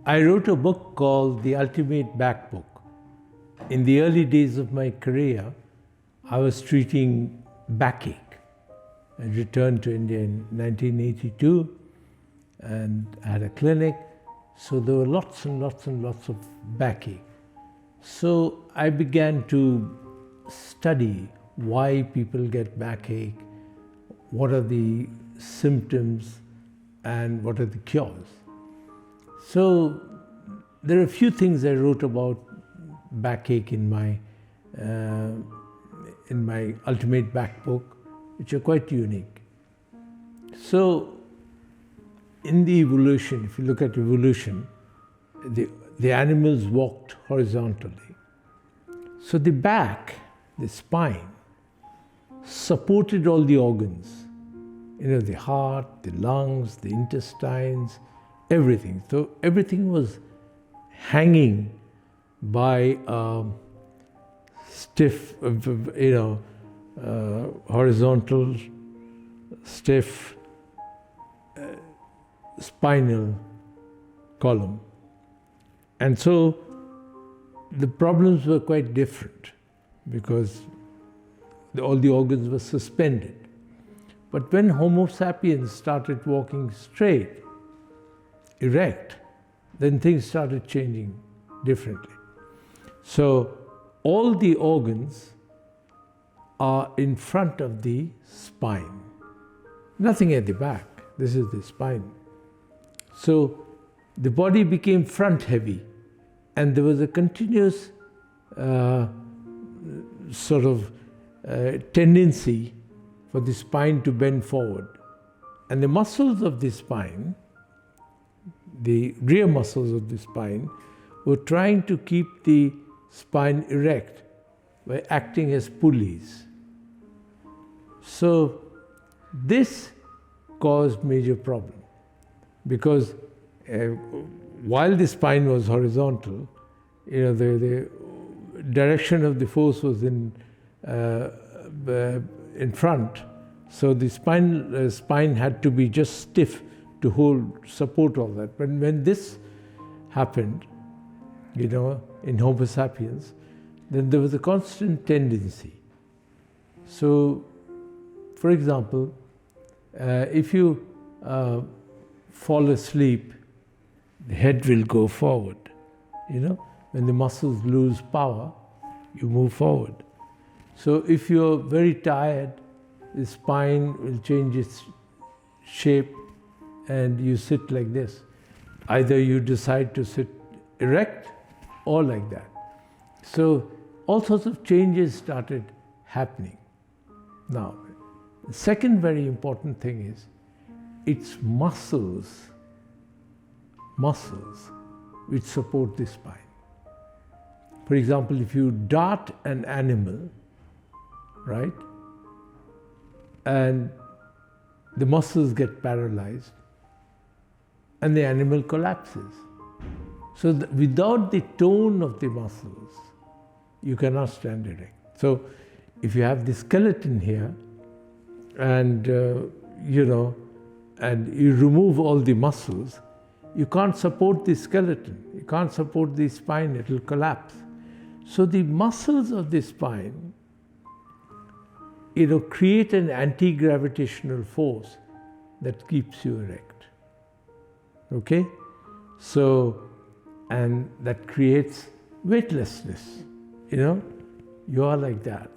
I wrote a book called The Ultimate Back Book. In the early days of my career, I was treating backache. I returned to India in 1982 and had a clinic. So there were lots and lots and lots of backache. So I began to study why people get backache, what are the symptoms, and what are the cures. So there are a few things I wrote about backache in my Ultimate Back Book, which are quite unique. So in the evolution, if you look at evolution, the animals walked horizontally. So the back, the spine, supported all the organs. The heart, the lungs, the intestines, everything. So everything was hanging by a stiff, horizontal, stiff, spinal column. And so the problems were quite different because all the organs were suspended. But when Homo sapiens started walking straight, erect, then things started changing differently. So all the organs are in front of the spine. Nothing at the back. This is the spine. So the body became front heavy, and there was a continuous tendency for the spine to bend forward. And the muscles of the spine, the rear muscles of the spine, were trying to keep the spine erect by acting as pulleys. So this caused major problem because while the spine was horizontal, the direction of the force was in front, so the spine had to be just stiff to support all that. But when this happened, in Homo sapiens, then there was a constant tendency. So, for example, if you fall asleep, the head will go forward. When the muscles lose power, you move forward. So if you're very tired, the spine will change its shape and you sit like this. Either you decide to sit erect or like that. So all sorts of changes started happening. Now, the second very important thing is it's muscles which support the spine. For example, if you dart an animal, right, and the muscles get paralyzed and the animal collapses. So without the tone of the muscles, you cannot stand erect. So if you have the skeleton here and and you remove all the muscles, you can't support the skeleton, you can't support the spine, it will collapse. So the muscles of the spine create an anti-gravitational force that keeps you erect. Okay? So, and that creates weightlessness. You are like that.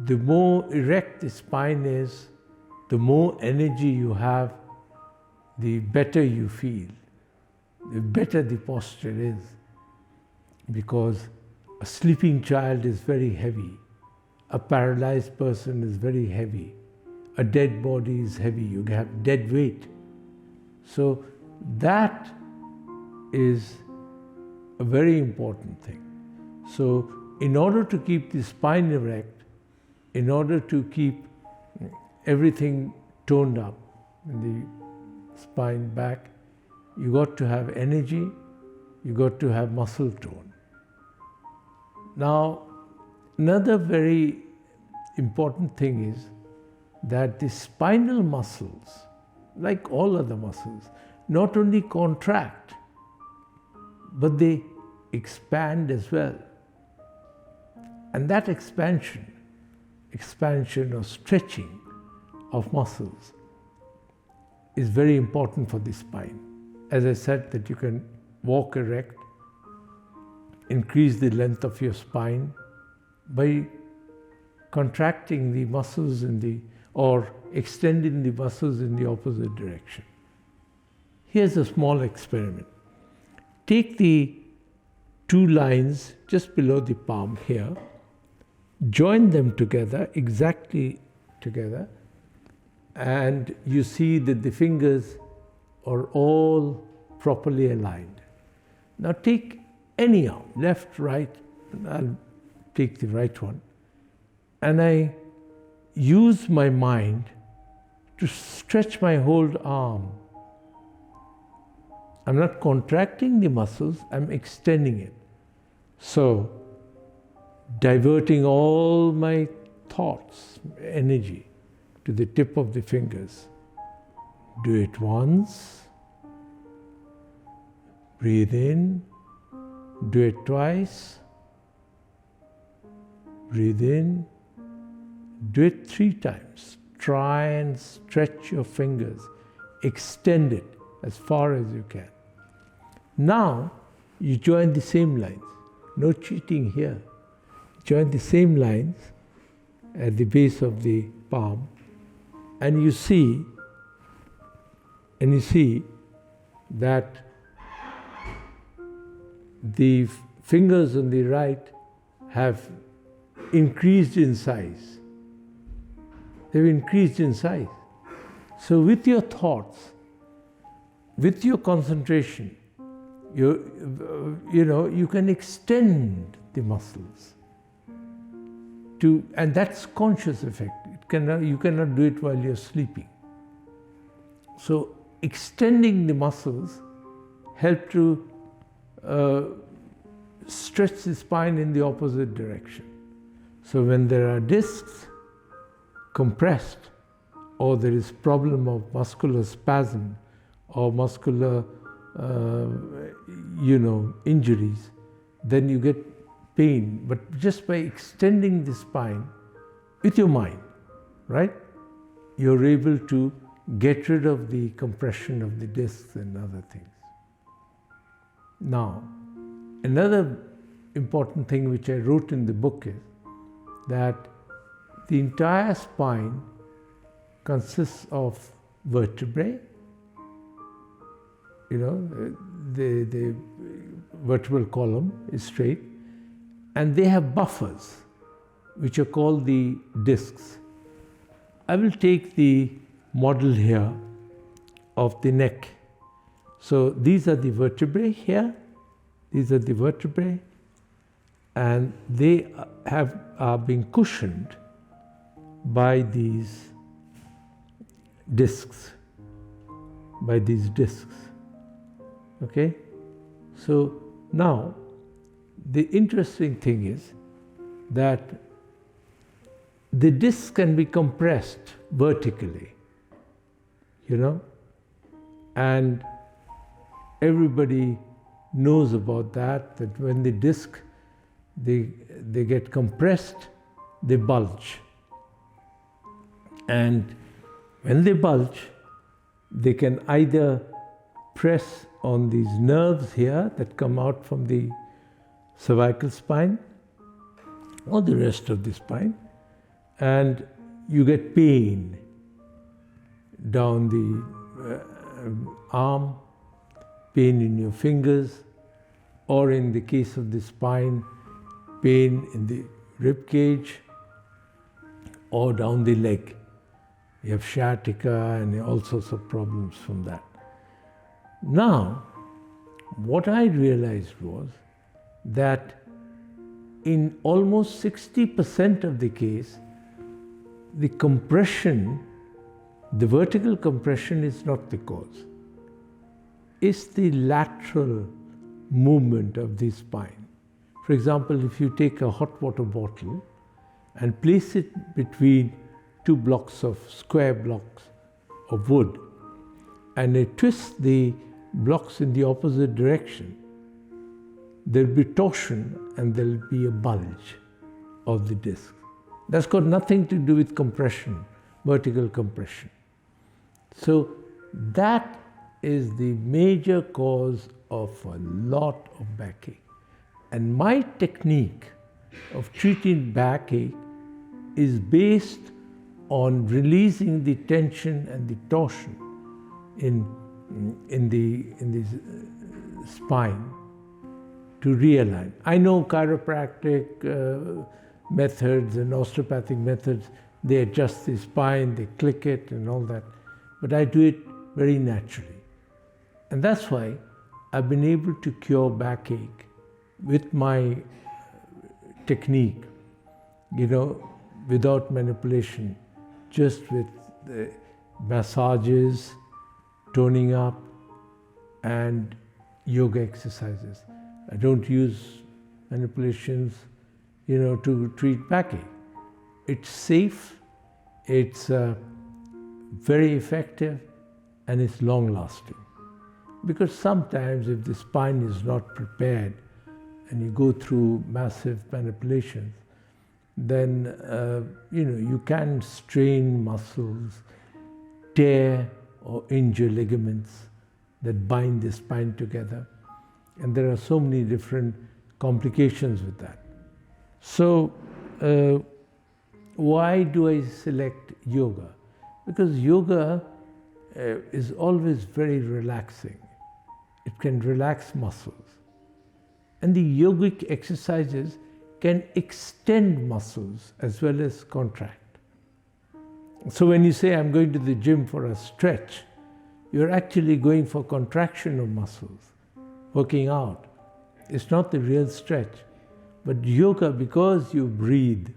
The more erect the spine is, the more energy you have, the better you feel, the better the posture is. Because a sleeping child is very heavy. A paralyzed person is very heavy. A dead body is heavy. You have dead weight. So that is a very important thing. So in order to keep the spine erect, in order to keep everything toned up in the spine back, you got to have energy, you got to have muscle tone. Now, another very important thing is that the spinal muscles, like all other muscles, not only contract, but they expand as well. And that expansion or stretching of muscles is very important for the spine. As I said, that you can walk erect, increase the length of your spine by contracting the muscles or extending the muscles in the opposite direction. Here's a small experiment. Take the two lines just below the palm here, join them together, exactly together, and you see that the fingers are all properly aligned. Now take any arm, left, right, and I'll take the right one, and I use my mind to stretch my whole arm. I'm not contracting the muscles, I'm extending it. So, diverting all my thoughts, energy to the tip of the fingers. Do it once. Breathe in. Do it twice. Breathe in. Do it 3 times. Try and stretch your fingers. Extend it as far as you can. Now, you join the same lines. No cheating here. Join the same lines at the base of the palm, and you see that the fingers on the right have increased in size. They've increased in size. So with your thoughts, with your concentration, you can extend the muscles and that's conscious effect. You cannot do it while you're sleeping. So extending the muscles help to stretch the spine in the opposite direction. So when there are discs compressed, or there is problem of muscular spasm or muscular injuries, then you get pain. But just by extending the spine with your mind, right, you're able to get rid of the compression of the discs and other things. Now, another important thing which I wrote in the book is that the entire spine consists of vertebrae. The vertebral column is straight, and they have buffers, which are called the discs. I will take the model here of the neck. So these are the vertebrae here. These are the vertebrae, and they are being cushioned by these discs. Okay? So now, the interesting thing is that the discs can be compressed vertically, and everybody knows about that when the disc, they get compressed, they bulge. And when they bulge, they can either press on these nerves here that come out from the cervical spine or the rest of the spine, and you get pain down the arm, pain in your fingers, or in the case of the spine, pain in the rib cage or down the leg. You have sciatica and all sorts of problems from that. Now, what I realized was that in almost 60% of the case, the compression, the vertical compression is not the cause. It's the lateral movement of the spine. For example, if you take a hot water bottle and place it between 2 square blocks of wood, and they twist the blocks in the opposite direction, there'll be torsion and there'll be a bulge of the disc. That's got nothing to do with compression, vertical compression. So that is the major cause of a lot of backache. And my technique of treating backache is based on releasing the tension and the torsion in the spine to realign. I know chiropractic methods and osteopathic methods, they adjust the spine, they click it and all that, but I do it very naturally. And that's why I've been able to cure backache with my technique, without manipulation, just with the massages, toning up, and yoga exercises. I don't use manipulations, to treat backache. It's safe, it's very effective, and it's long-lasting. Because sometimes if the spine is not prepared and you go through massive manipulations, then you can strain muscles, tear or injure ligaments that bind the spine together. And there are so many different complications with that. So why do I select yoga? Because yoga is always very relaxing. It can relax muscles. And the yogic exercises can extend muscles as well as contract. So when you say, I'm going to the gym for a stretch, you're actually going for contraction of muscles, working out. It's not the real stretch. But yoga, because you breathe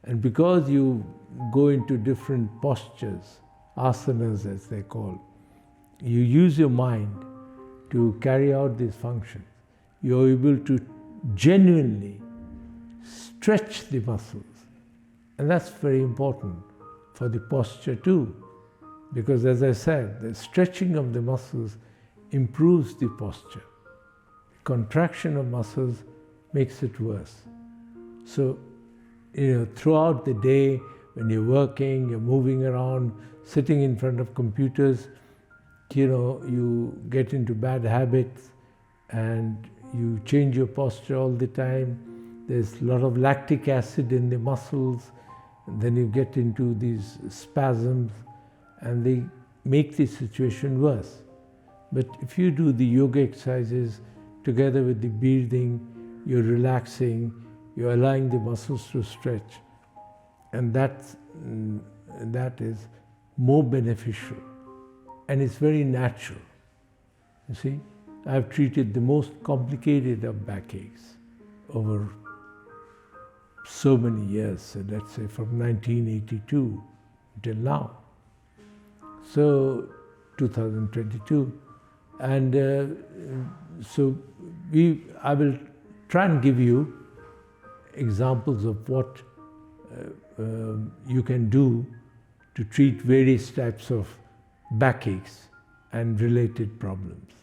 and because you go into different postures, asanas as they call, you use your mind to carry out these functions. You're able to genuinely stretch the muscles. And that's very important for the posture too. Because as I said, the stretching of the muscles improves the posture. Contraction of muscles makes it worse. So, throughout the day, when you're working, you're moving around, sitting in front of computers, you get into bad habits and you change your posture all the time. There's a lot of lactic acid in the muscles, and then you get into these spasms and they make the situation worse. But if you do the yoga exercises together with the breathing, you're relaxing, you're allowing the muscles to stretch, and that is more beneficial. And it's very natural. You see, I've treated the most complicated of backaches over so many years, so let's say from 1982 till now. So 2022. And I will try and give you examples of what you can do to treat various types of backaches and related problems.